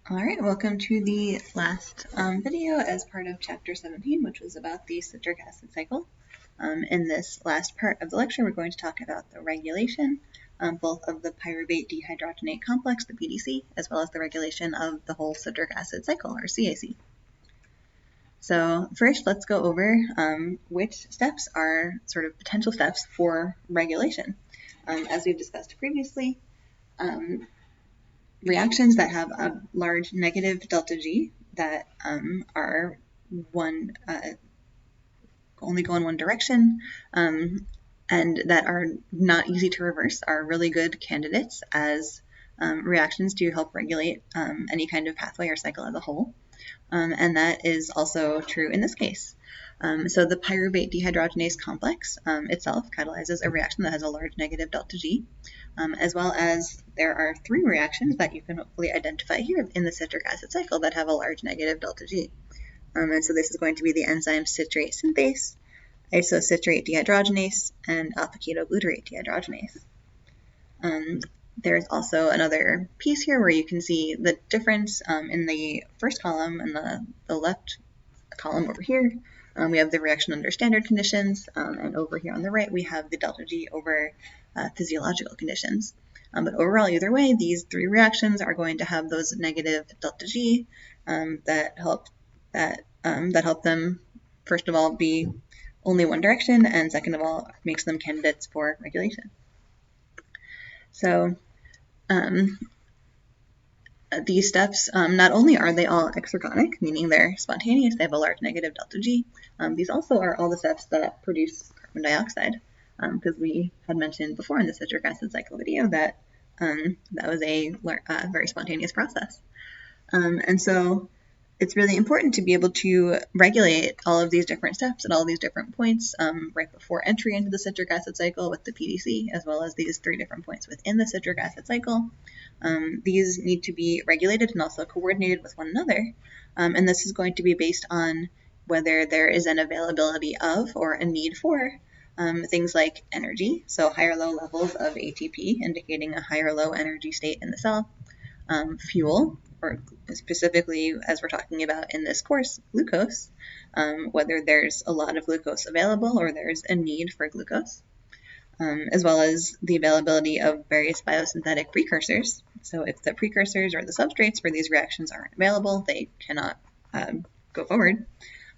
All right, welcome to the last video as part of Chapter 17, which was about the citric acid cycle. In this last part of the lecture, we're going to talk about the regulation, both of the pyruvate dehydrogenate complex, the PDC, as well as the regulation of the whole citric acid cycle, or CAC. So first, let's go over which steps are sort of potential steps for regulation. As we've discussed previously, reactions that have a large negative delta G that are only go in one direction and that are not easy to reverse are really good candidates as reactions to help regulate any kind of pathway or cycle as a whole. And that is also true in this case. So the pyruvate dehydrogenase complex itself catalyzes a reaction that has a large negative delta G, as well as there are three reactions that you can hopefully identify here in the citric acid cycle that have a large negative delta G. And so this is going to be the enzyme citrate synthase, isocitrate dehydrogenase, and alpha-ketoglutarate dehydrogenase. There's also another piece here where you can see the difference in the first column and the left column over here. We have the reaction under standard conditions, and over here on the right we have the delta G over physiological conditions. But overall, either way, these three reactions are going to have those negative delta G that help them, first of all, be only one direction, and second of all, makes them candidates for regulation. So these steps, not only are they all exergonic, meaning they're spontaneous, they have a large negative delta G, these also are all the steps that produce carbon dioxide, because we had mentioned before in the citric acid cycle video that that was a very spontaneous process. And so it's really important to be able to regulate all of these different steps at all these different points right before entry into the citric acid cycle with the PDC, as well as these three different points within the citric acid cycle. These need to be regulated and also coordinated with one another. And this is going to be based on whether there is an availability of or a need for things like energy, so high or low levels of ATP, indicating a high or low energy state in the cell, fuel, or specifically, as we're talking about in this course, glucose, whether there's a lot of glucose available or there's a need for glucose, as well as the availability of various biosynthetic precursors. So if the precursors or the substrates for these reactions aren't available, they cannot go forward.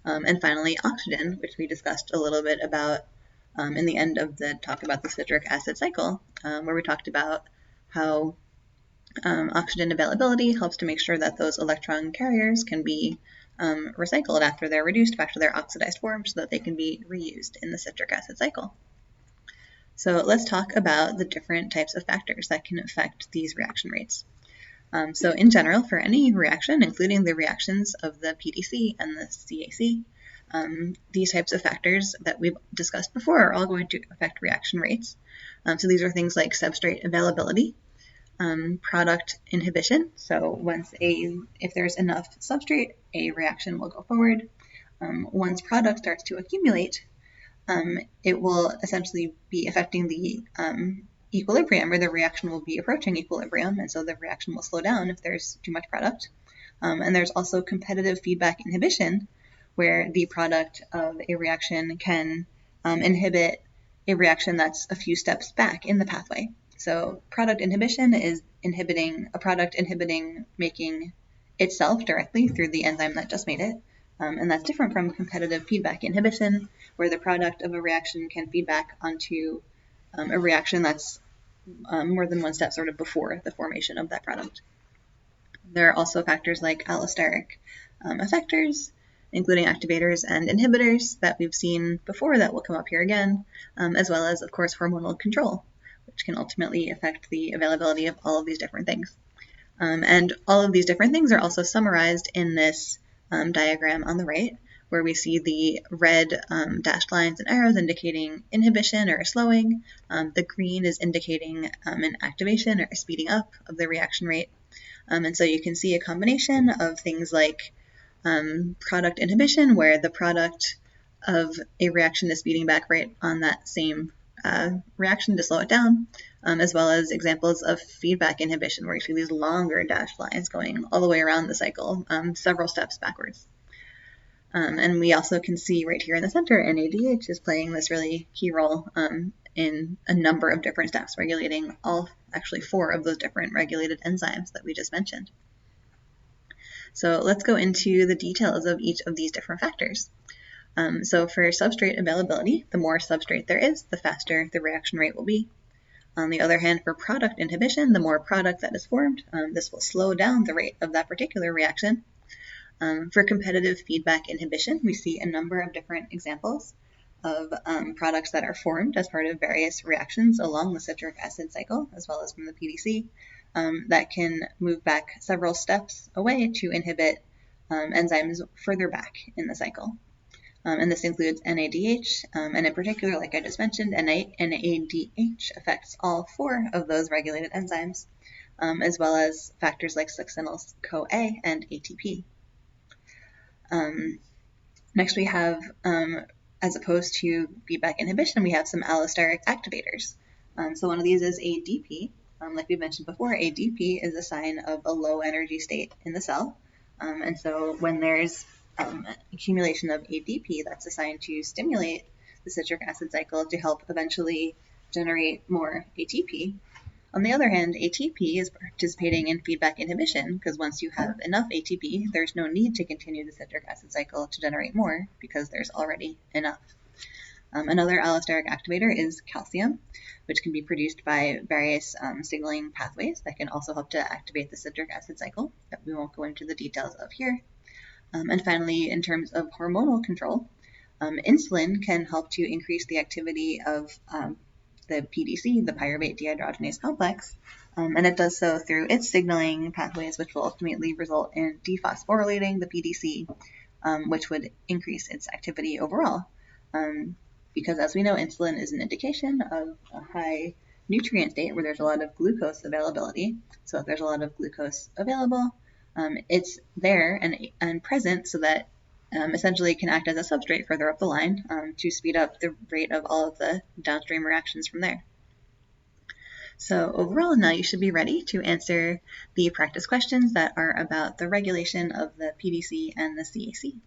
And finally, oxygen, which we discussed a little bit about in the end of the talk about the citric acid cycle, where we talked about how oxygen availability helps to make sure that those electron carriers can be recycled after they're reduced back to their oxidized form so that they can be reused in the citric acid cycle. So let's talk about the different types of factors that can affect these reaction rates. So in general, for any reaction, including the reactions of the PDC and the CAC, these types of factors that we've discussed before are all going to affect reaction rates. So these are things like substrate availability, product inhibition. So if there's enough substrate, a reaction will go forward. Once product starts to accumulate, it will essentially be affecting the equilibrium, or the reaction will be approaching equilibrium, and so the reaction will slow down if there's too much product. And there's also competitive feedback inhibition, where the product of a reaction can inhibit a reaction that's a few steps back in the pathway. So product inhibition is a product inhibiting making itself directly through the enzyme that just made it. And that's different from competitive feedback inhibition, where the product of a reaction can feed back onto a reaction that's more than one step sort of before the formation of that product. There are also factors like allosteric effectors, including activators and inhibitors that we've seen before that will come up here again, as well as, of course, hormonal control, which can ultimately affect the availability of all of these different things. And all of these different things are also summarized in this diagram on the right, where we see the red dashed lines and arrows indicating inhibition or a slowing. The green is indicating an activation or a speeding up of the reaction rate. And so you can see a combination of things like product inhibition, where the product of a reaction is speeding back right on that same reaction to slow it down, as well as examples of feedback inhibition, where you see these longer dashed lines going all the way around the cycle, several steps backwards. And we also can see right here in the center, NADH is playing this really key role in a number of different steps, regulating actually 4 of those different regulated enzymes that we just mentioned. So let's go into the details of each of these different factors. So for substrate availability, the more substrate there is, the faster the reaction rate will be. On the other hand, for product inhibition, the more product that is formed, this will slow down the rate of that particular reaction. For competitive feedback inhibition, we see a number of different examples of products that are formed as part of various reactions along the citric acid cycle, as well as from the PDC, that can move back several steps away to inhibit enzymes further back in the cycle. And this includes NADH, and in particular, like I just mentioned, NADH affects all 4 of those regulated enzymes, as well as factors like succinyl-CoA and ATP. Next we have, as opposed to feedback inhibition, we have some allosteric activators. So one of these is ADP. Like we mentioned before, ADP is a sign of a low energy state in the cell. And so when there's accumulation of ADP, that's assigned to stimulate the citric acid cycle to help eventually generate more ATP. On the other hand, ATP is participating in feedback inhibition, because once you have enough ATP, there's no need to continue the citric acid cycle to generate more, because there's already enough. Another allosteric activator is calcium, which can be produced by various signaling pathways that can also help to activate the citric acid cycle, that we won't go into the details of here. And finally, in terms of hormonal control, insulin can help to increase the activity of the PDC, the pyruvate dehydrogenase complex, and it does so through its signaling pathways, which will ultimately result in dephosphorylating the PDC, which would increase its activity overall. Because as we know, insulin is an indication of a high nutrient state where there's a lot of glucose availability. So if there's a lot of glucose available, it's there and present so that essentially can act as a substrate further up the line to speed up the rate of all of the downstream reactions from there. So overall, now you should be ready to answer the practice questions that are about the regulation of the PDC and the CAC.